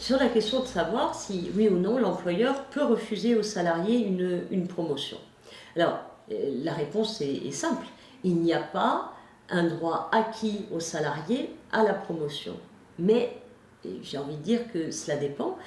sur la question de savoir si, oui ou non, l'employeur peut refuser au salarié une promotion. Alors, la réponse est simple. Il n'y a pas un droit acquis au salarié à la promotion. Mais j'ai envie de dire que cela dépend.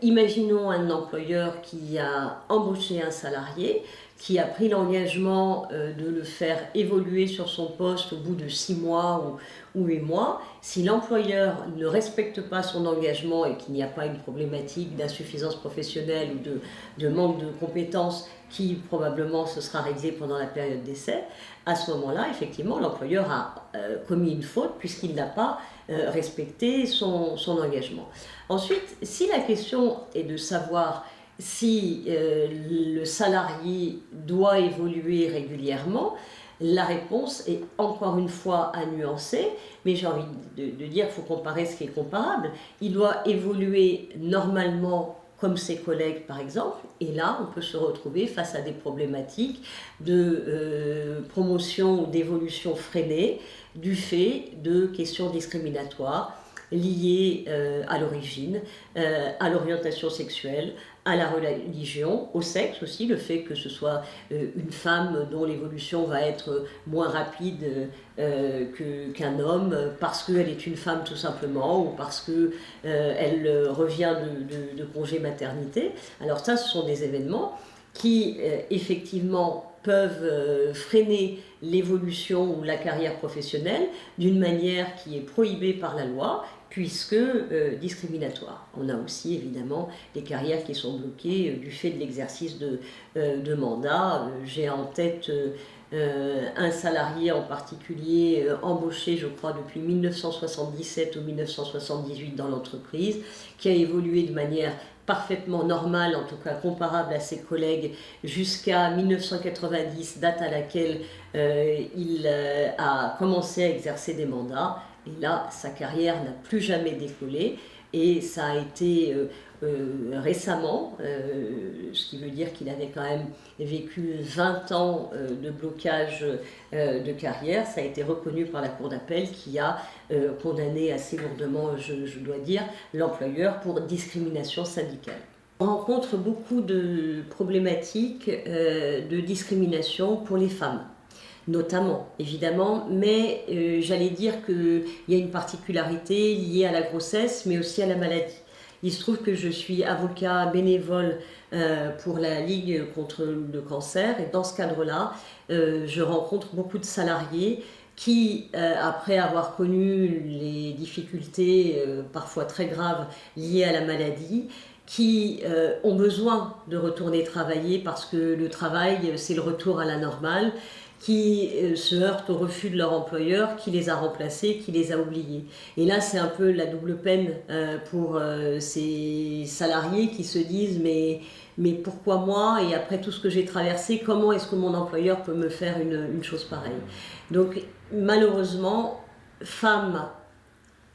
Imaginons un employeur qui a embauché un salarié, qui a pris l'engagement de le faire évoluer sur son poste au bout de 6 mois ou 8 mois. Si l'employeur ne respecte pas son engagement et qu'il n'y a pas une problématique d'insuffisance professionnelle ou de manque de compétences qui probablement se sera réglée pendant la période d'essai, à ce moment-là, effectivement, l'employeur a commis une faute puisqu'il n'a pas respecté son engagement. Ensuite, si la question est de savoir si le salarié doit évoluer régulièrement, la réponse est encore une fois à nuancer, mais j'ai envie de dire qu'il faut comparer ce qui est comparable. Il doit évoluer normalement comme ses collègues par exemple, et là on peut se retrouver face à des problématiques de promotion ou d'évolution freinée du fait de questions discriminatoires liées à l'origine, à l'orientation sexuelle, à la religion, au sexe aussi, le fait que ce soit une femme dont l'évolution va être moins rapide qu'un homme parce qu'elle est une femme tout simplement ou parce qu'elle revient de congé maternité. Alors ça, ce sont des événements qui effectivement peuvent freiner l'évolution ou la carrière professionnelle d'une manière qui est prohibée par la loi puisque discriminatoire. On a aussi évidemment des carrières qui sont bloquées du fait de l'exercice de mandats. J'ai en tête un salarié en particulier embauché, je crois, depuis 1977 ou 1978 dans l'entreprise, qui a évolué de manière parfaitement normale, en tout cas comparable à ses collègues, jusqu'à 1990, date à laquelle il a commencé à exercer des mandats. Et là, sa carrière n'a plus jamais décollé et ça a été récemment, ce qui veut dire qu'il avait quand même vécu 20 ans de blocage de carrière. Ça a été reconnu par la Cour d'appel qui a condamné assez lourdement, je dois dire, l'employeur pour discrimination syndicale. On rencontre beaucoup de problématiques de discrimination pour les femmes. Notamment, évidemment, mais j'allais dire qu'il y a une particularité liée à la grossesse, mais aussi à la maladie. Il se trouve que je suis avocat bénévole pour la Ligue contre le cancer, et dans ce cadre-là, je rencontre beaucoup de salariés qui, après avoir connu les difficultés parfois très graves liées à la maladie, qui ont besoin de retourner travailler parce que le travail, c'est le retour à la normale, qui se heurtent au refus de leur employeur, qui les a remplacés, qui les a oubliés. Et là, c'est un peu la double peine pour ces salariés qui se disent mais pourquoi moi? Et après tout ce que j'ai traversé, comment est-ce que mon employeur peut me faire une chose pareille? Donc malheureusement, femmes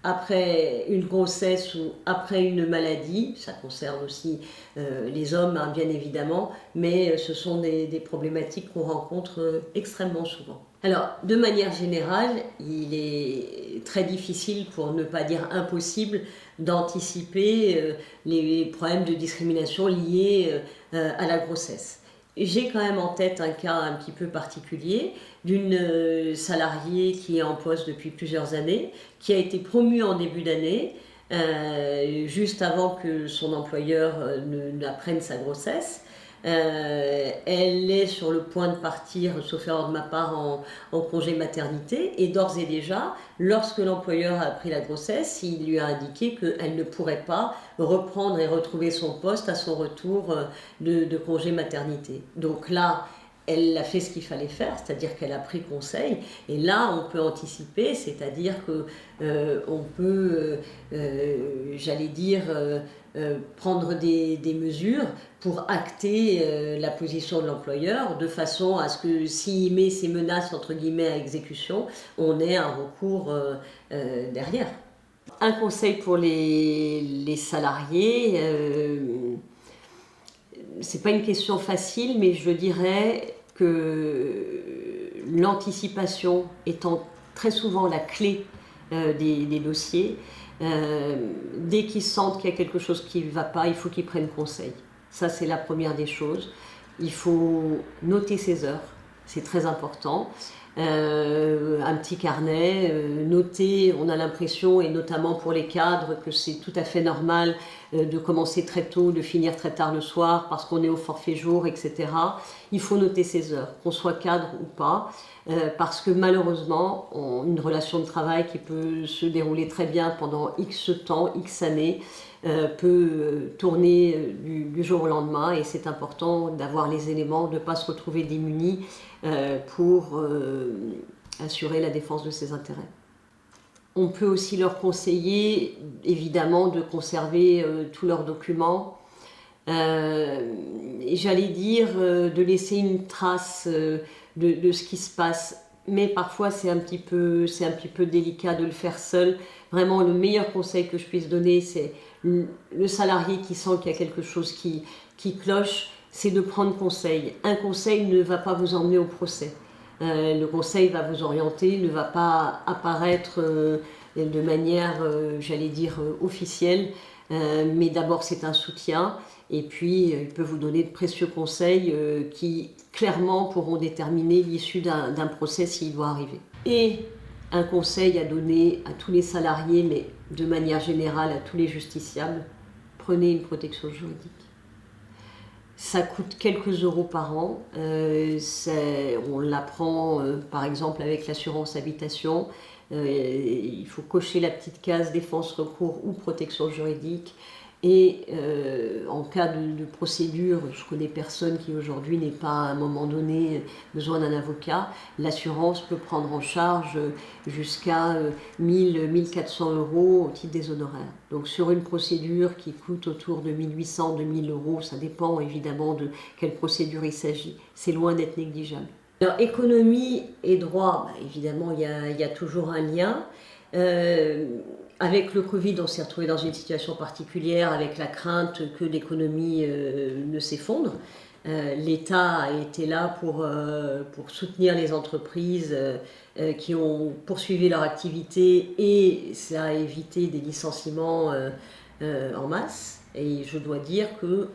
après une grossesse ou après une maladie, ça concerne aussi les hommes hein, bien évidemment, mais ce sont des problématiques qu'on rencontre extrêmement souvent. Alors, de manière générale, il est très difficile, pour ne pas dire impossible, d'anticiper les problèmes de discrimination liés à la grossesse. J'ai quand même en tête un cas un petit peu particulier d'une salariée qui est en poste depuis plusieurs années, qui a été promue en début d'année, juste avant que son employeur n'apprenne sa grossesse. Elle est sur le point de partir, sauf erreur de ma part, en congé maternité. Et d'ores et déjà, lorsque l'employeur a appris la grossesse, il lui a indiqué qu'elle ne pourrait pas reprendre et retrouver son poste à son retour de congé maternité. Donc là, elle a fait ce qu'il fallait faire, c'est-à-dire qu'elle a pris conseil. Et là, on peut anticiper, c'est-à-dire qu'on peut, j'allais dire, prendre des mesures pour acter la position de l'employeur, de façon à ce que s'il met ces menaces, entre guillemets, à exécution, on ait un recours derrière. Un conseil pour les salariés, c'est pas une question facile, mais je dirais que l'anticipation étant très souvent la clé des dossiers, Dès qu'ils sentent qu'il y a quelque chose qui ne va pas, il faut qu'ils prennent conseil. Ça, c'est la première des choses. Il faut noter ses heures, c'est très important. Un petit carnet, noter, on a l'impression, et notamment pour les cadres, que c'est tout à fait normal de commencer très tôt, de finir très tard le soir parce qu'on est au forfait jour, etc. Il faut noter ses heures, qu'on soit cadre ou pas, parce que malheureusement, une relation de travail qui peut se dérouler très bien pendant X temps, X années, peut tourner du jour au lendemain, et c'est important d'avoir les éléments, de ne pas se retrouver démunis pour assurer la défense de ses intérêts. On peut aussi leur conseiller, évidemment, de conserver tous leurs documents. Et j'allais dire de laisser une trace de ce qui se passe. Mais parfois, c'est un petit peu délicat de le faire seul. Vraiment, le meilleur conseil que je puisse donner, c'est le salarié qui sent qu'il y a quelque chose qui cloche, c'est de prendre conseil. Un conseil ne va pas vous emmener au procès. Le conseil va vous orienter, ne va pas apparaître de manière, j'allais dire, officielle. Mais d'abord, c'est un soutien. Et puis, il peut vous donner de précieux conseils qui, clairement, pourront déterminer l'issue d'un procès s'il doit arriver. Et un conseil à donner à tous les salariés, mais de manière générale à tous les justiciables, prenez une protection juridique. Ça coûte quelques euros par an. On l'apprend par exemple avec l'assurance habitation. Il faut cocher la petite case défense, recours ou protection juridique. Et en cas de procédure, je connais personne qui aujourd'hui n'ait pas à un moment donné besoin d'un avocat. L'assurance peut prendre en charge jusqu'à 1 400 € au titre des honoraires. Donc sur une procédure qui coûte autour de 1 800, 2 000 €, ça dépend évidemment de quelle procédure il s'agit. C'est loin d'être négligeable. Alors économie et droit, évidemment il y a toujours un lien. Avec le Covid, on s'est retrouvé dans une situation particulière avec la crainte que l'économie ne s'effondre. L'État a été là pour soutenir les entreprises qui ont poursuivi leur activité, et ça a évité des licenciements en masse. Et je dois dire qu'on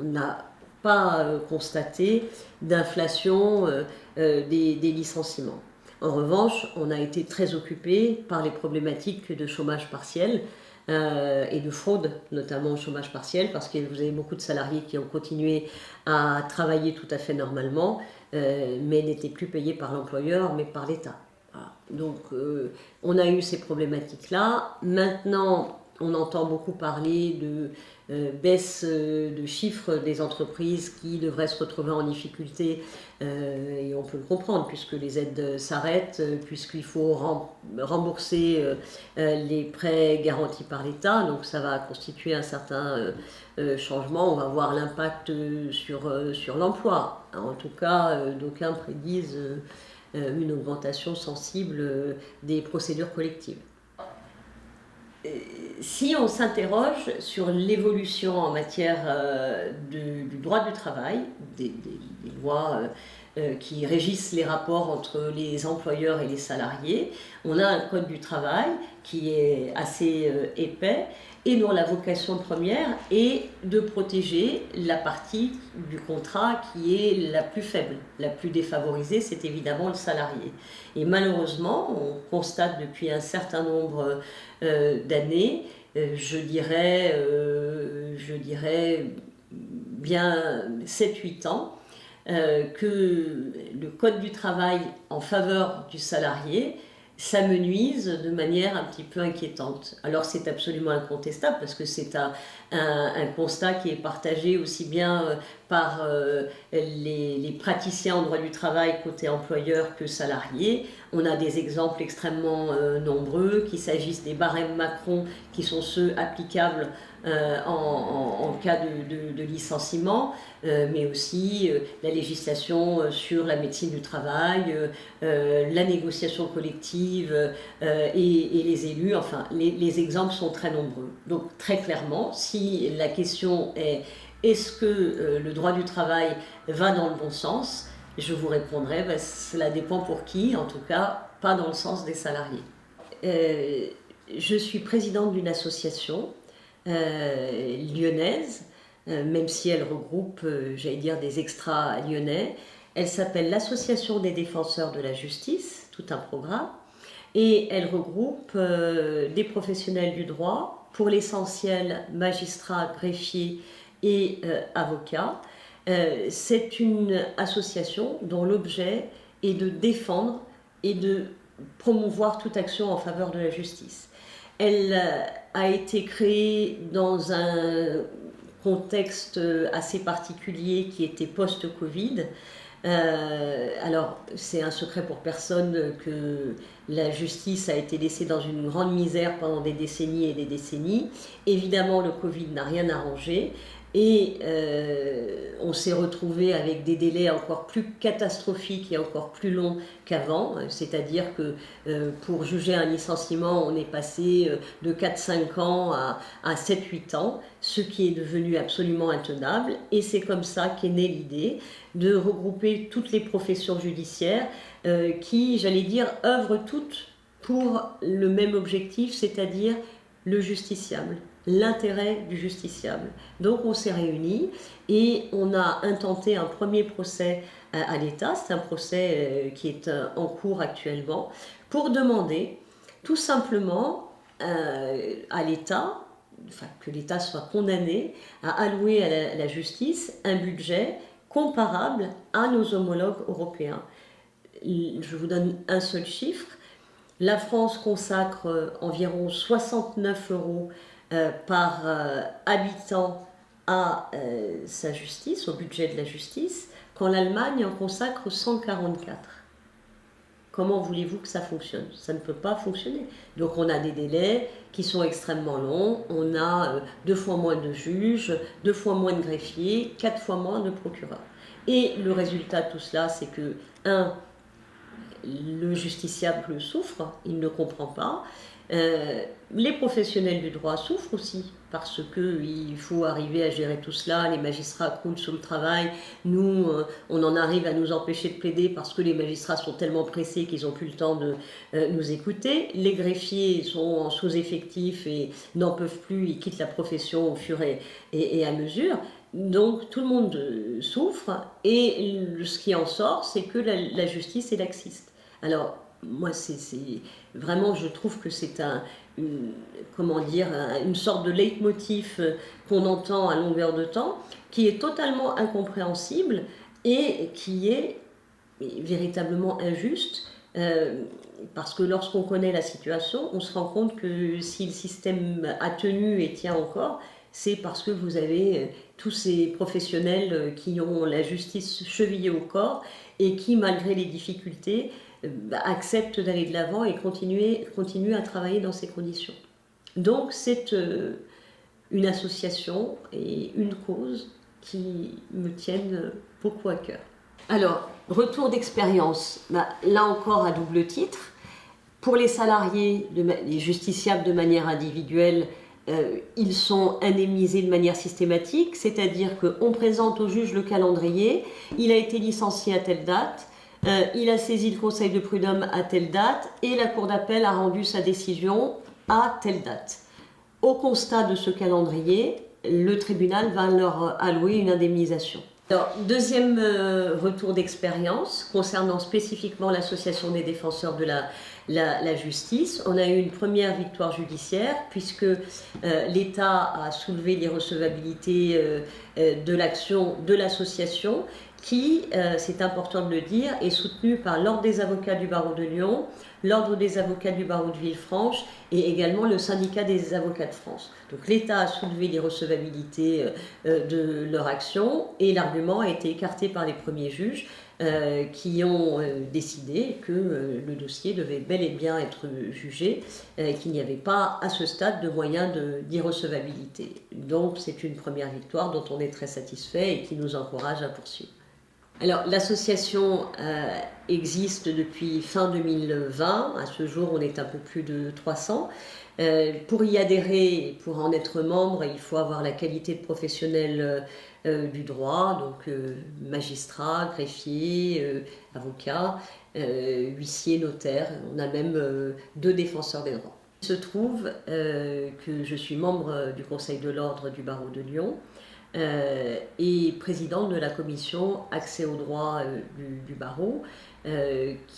n'a pas constaté d'inflation des licenciements. En revanche, on a été très occupé par les problématiques de chômage partiel et de fraude, notamment au chômage partiel, parce que vous avez beaucoup de salariés qui ont continué à travailler tout à fait normalement, mais n'étaient plus payés par l'employeur, mais par l'État. Voilà. Donc, on a eu ces problématiques-là. Maintenant, on entend beaucoup parler de baisse de chiffres des entreprises qui devraient se retrouver en difficulté, et on peut le comprendre puisque les aides s'arrêtent, puisqu'il faut rembourser les prêts garantis par l'État, donc ça va constituer un certain changement. On va voir l'impact sur l'emploi. En tout cas, d'aucuns prédisent une augmentation sensible des procédures collectives. Si on s'interroge sur l'évolution en matière du droit du travail, des lois qui régissent les rapports entre les employeurs et les salariés, on a un code du travail qui est assez épais et dont la vocation première est de protéger la partie du contrat qui est la plus faible, la plus défavorisée, c'est évidemment le salarié. Et malheureusement, on constate depuis un certain nombre d'années, je dirais bien 7-8 ans, que le code du travail en faveur du salarié s'amenuise de manière un petit peu inquiétante. Alors c'est absolument incontestable parce que c'est un constat qui est partagé aussi bien par les praticiens en droit du travail côté employeur que salariés. On a des exemples extrêmement nombreux, qu'il s'agisse des barèmes Macron qui sont ceux applicables en cas de licenciement, mais aussi la législation sur la médecine du travail, la négociation collective et les élus. Enfin, les exemples sont très nombreux. Donc très clairement, si la question est-ce que le droit du travail va dans le bon sens, je vous répondrai, cela dépend pour qui, en tout cas pas dans le sens des salariés. je suis présidente d'une association lyonnaise, même si elle regroupe, j'allais dire, des extras lyonnais. Elle s'appelle l'Association des défenseurs de la justice, tout un programme, et elle regroupe des professionnels du droit, pour l'essentiel magistrats, greffiers et avocats. C'est une association dont l'objet est de défendre et de promouvoir toute action en faveur de la justice. Elle a été créée dans un contexte assez particulier qui était post-Covid. Alors, c'est un secret pour personne que la justice a été laissée dans une grande misère pendant des décennies et des décennies. Évidemment, le Covid n'a rien arrangé. Et on s'est retrouvé avec des délais encore plus catastrophiques et encore plus longs qu'avant. C'est-à-dire que pour juger un licenciement, on est passé de 4-5 ans à 7-8 ans, ce qui est devenu absolument intenable. Et c'est comme ça qu'est née l'idée de regrouper toutes les professions judiciaires qui, j'allais dire, œuvrent toutes pour le même objectif, c'est-à-dire le justiciable, l'intérêt du justiciable. Donc on s'est réunis et on a intenté un premier procès à l'État, c'est un procès qui est en cours actuellement, pour demander tout simplement à l'État, enfin, que l'État soit condamné à allouer à la justice un budget comparable à nos homologues européens. Je vous donne un seul chiffre. La France consacre environ 69 euros par habitant à sa justice, au budget de la justice, quand l'Allemagne en consacre 144. Comment voulez-vous que ça fonctionne? Ça ne peut pas fonctionner. Donc on a des délais qui sont extrêmement longs, on a 2 fois moins de juges, 2 fois moins de greffiers, 4 fois moins de procureurs. Et le résultat de tout cela, c'est que, le justiciable souffre, il ne comprend pas. Les professionnels du droit souffrent aussi, parce qu'il faut arriver à gérer tout cela, les magistrats croulent sous le travail, nous, on en arrive à nous empêcher de plaider parce que les magistrats sont tellement pressés qu'ils n'ont plus le temps de nous écouter, les greffiers sont en sous-effectif et n'en peuvent plus, ils quittent la profession au fur et à mesure. Donc tout le monde souffre et ce qui en sort, c'est que la justice est laxiste. Alors, moi, vraiment, je trouve que c'est une sorte de leitmotiv qu'on entend à longueur de temps, qui est totalement incompréhensible et qui est véritablement injuste, parce que lorsqu'on connaît la situation, on se rend compte que si le système a tenu et tient encore, c'est parce que vous avez tous ces professionnels qui ont la justice chevillée au corps et qui, malgré les difficultés, acceptent d'aller de l'avant et continuent à travailler dans ces conditions. Donc c'est une association et une cause qui me tiennent beaucoup à cœur. Alors, retour d'expérience, là encore à double titre. Pour les salariés, les justiciables de manière individuelle, ils sont indemnisés de manière systématique, c'est-à-dire qu'on présente au juge le calendrier, il a été licencié à telle date, il a saisi le conseil de prud'homme à telle date et la cour d'appel a rendu sa décision à telle date. Au constat de ce calendrier, le tribunal va leur allouer une indemnisation. Alors, deuxième retour d'expérience concernant spécifiquement l'association des défenseurs de la justice. On a eu une première victoire judiciaire puisque l'État a soulevé l'irrecevabilité de l'action de l'association qui, c'est important de le dire, est soutenu par l'Ordre des avocats du barreau de Lyon, l'Ordre des avocats du barreau de Villefranche et également le syndicat des avocats de France. Donc l'État a soulevé l'irrecevabilité de leur action et l'argument a été écarté par les premiers juges qui ont décidé que le dossier devait bel et bien être jugé, qu'il n'y avait pas à ce stade de moyens d'irrecevabilité. Donc c'est une première victoire dont on est très satisfait et qui nous encourage à poursuivre. Alors, l'association existe depuis fin 2020. À ce jour, on est un peu plus de 300. Pour y adhérer et pour en être membre, il faut avoir la qualité de professionnel du droit, donc magistrat, greffier, avocat, huissier, notaire. On a même 2 défenseurs des droits. Il se trouve que je suis membre du Conseil de l'Ordre du barreau de Lyon et présidente de la commission accès au droit du barreau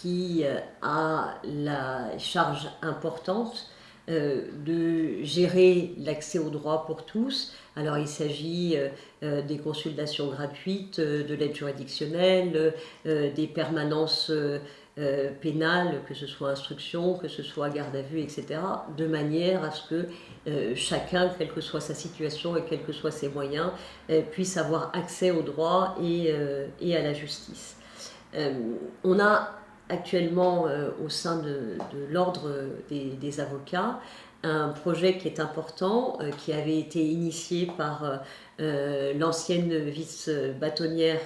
qui a la charge importante de gérer l'accès au droit pour tous. Alors il s'agit des consultations gratuites, de l'aide juridictionnelle, des permanences pénales, que ce soit instruction, que ce soit garde à vue, etc., de manière à ce que chacun, quelle que soit sa situation et quels que soient ses moyens, puisse avoir accès au droit et à la justice. On a actuellement au sein de l'ordre des avocats un projet qui est important, qui avait été initié par l'ancienne vice-bâtonnière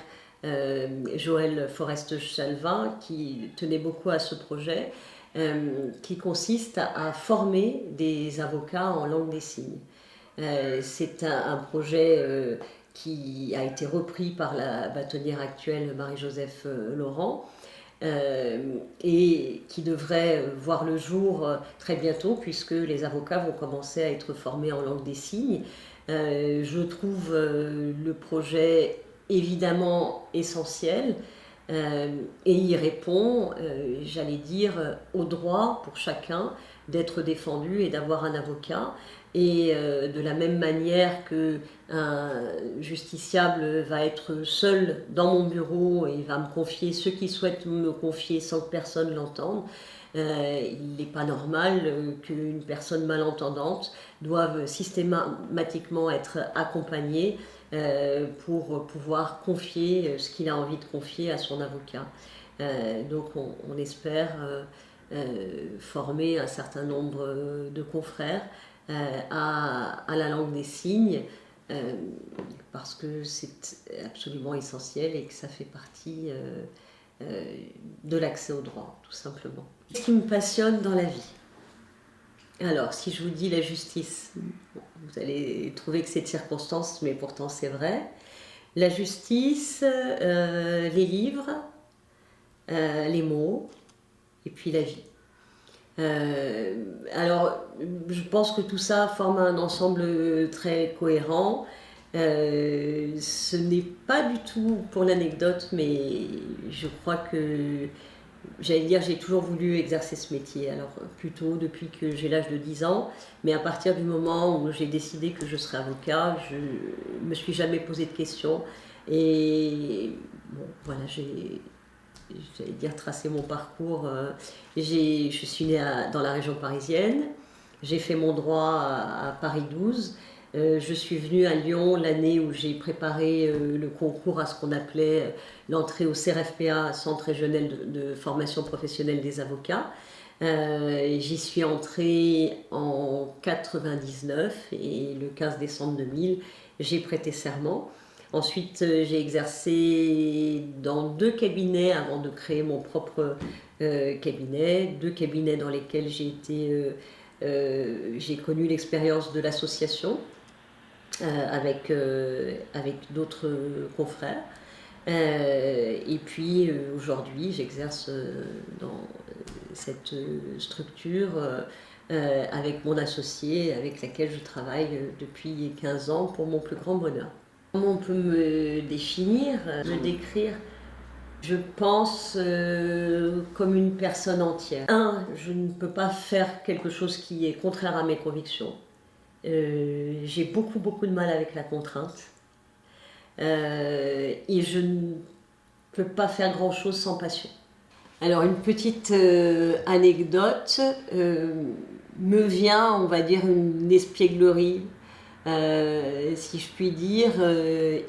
Joëlle Forest-Chalvin, qui tenait beaucoup à ce projet, qui consiste à former des avocats en langue des signes. C'est un projet qui a été repris par la bâtonnière actuelle Marie-Joseph Laurent, et qui devrait voir le jour très bientôt, puisque les avocats vont commencer à être formés en langue des signes. Je trouve le projet évidemment essentiel et il répond, j'allais dire, au droit pour chacun d'être défendu et d'avoir un avocat. Et de la même manière qu'un justiciable va être seul dans mon bureau et va me confier ce qu'il souhaite me confier sans que personne l'entende, il n'est pas normal qu'une personne malentendante doive systématiquement être accompagnée pour pouvoir confier ce qu'il a envie de confier à son avocat. Donc on espère former un certain nombre de confrères à la langue des signes parce que c'est absolument essentiel et que ça fait partie de l'accès au droit, tout simplement. Ce qui me passionne dans la vie. Alors, si je vous dis la justice, vous allez trouver que c'est de circonstance, mais pourtant c'est vrai. La justice, les livres, les mots, et puis la vie. Alors, je pense que tout ça forme un ensemble très cohérent. Ce n'est pas du tout pour l'anecdote, mais je crois que, j'allais dire, j'ai toujours voulu exercer ce métier. Alors, plutôt depuis que j'ai l'âge de 10 ans, mais à partir du moment où j'ai décidé que je serais avocat, je ne me suis jamais posé de questions. Et bon, voilà, j'allais dire tracer mon parcours. Je suis née dans la région parisienne, j'ai fait mon droit à Paris 12. Je suis venue à Lyon l'année où j'ai préparé le concours à ce qu'on appelait l'entrée au CRFPA, Centre régional de formation professionnelle des avocats. J'y suis entrée en 99 et le 15 décembre 2000, j'ai prêté serment. Ensuite, j'ai exercé dans 2 cabinets avant de créer mon propre cabinet, 2 cabinets dans lesquels j'ai connu l'expérience de l'association avec d'autres confrères. Et puis aujourd'hui, j'exerce dans cette structure avec mon associé, avec laquelle je travaille depuis 15 ans pour mon plus grand bonheur. Comment on peut me définir, me décrire? Je pense comme une personne entière. Je ne peux pas faire quelque chose qui est contraire à mes convictions. J'ai beaucoup de mal avec la contrainte. Et je ne peux pas faire grand-chose sans passion. Alors une petite anecdote me vient, on va dire, une espièglerie. Si je puis dire,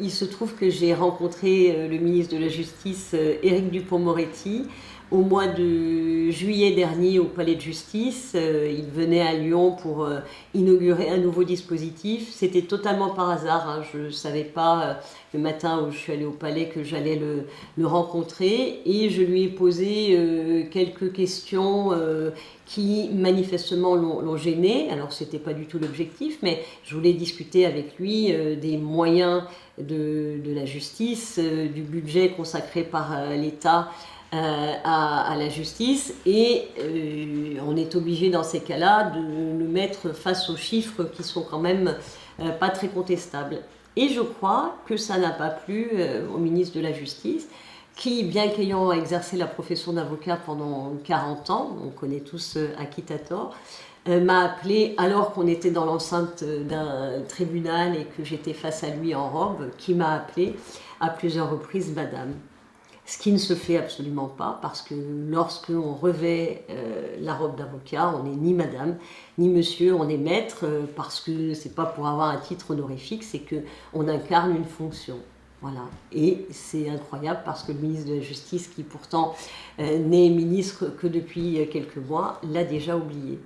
il se trouve que j'ai rencontré le ministre de la Justice, Éric Dupond-Moretti, au mois de juillet dernier au Palais de Justice. Il venait à Lyon pour inaugurer un nouveau dispositif. C'était totalement par hasard, hein. Je ne savais pas le matin où je suis allée au Palais que j'allais le rencontrer, et je lui ai posé quelques questions qui manifestement l'ont gêné. Alors ce n'était pas du tout l'objectif, mais je voulais discuter avec lui des moyens de la justice, du budget consacré par l'État à la justice et on est obligé dans ces cas-là de le mettre face aux chiffres qui sont quand même pas très contestables. Et je crois que ça n'a pas plu au ministre de la Justice, qui, bien qu'ayant exercé la profession d'avocat pendant 40 ans, on connaît tous Acquitator, m'a appelé alors qu'on était dans l'enceinte d'un tribunal et que j'étais face à lui en robe, qui m'a appelé à plusieurs reprises madame. Ce qui ne se fait absolument pas, parce que lorsque on revêt la robe d'avocat, on n'est ni madame, ni monsieur, on est maître, parce que c'est pas pour avoir un titre honorifique, c'est qu'on incarne une fonction. Voilà. Et c'est incroyable parce que le ministre de la Justice, qui pourtant n'est ministre que depuis quelques mois, l'a déjà oublié.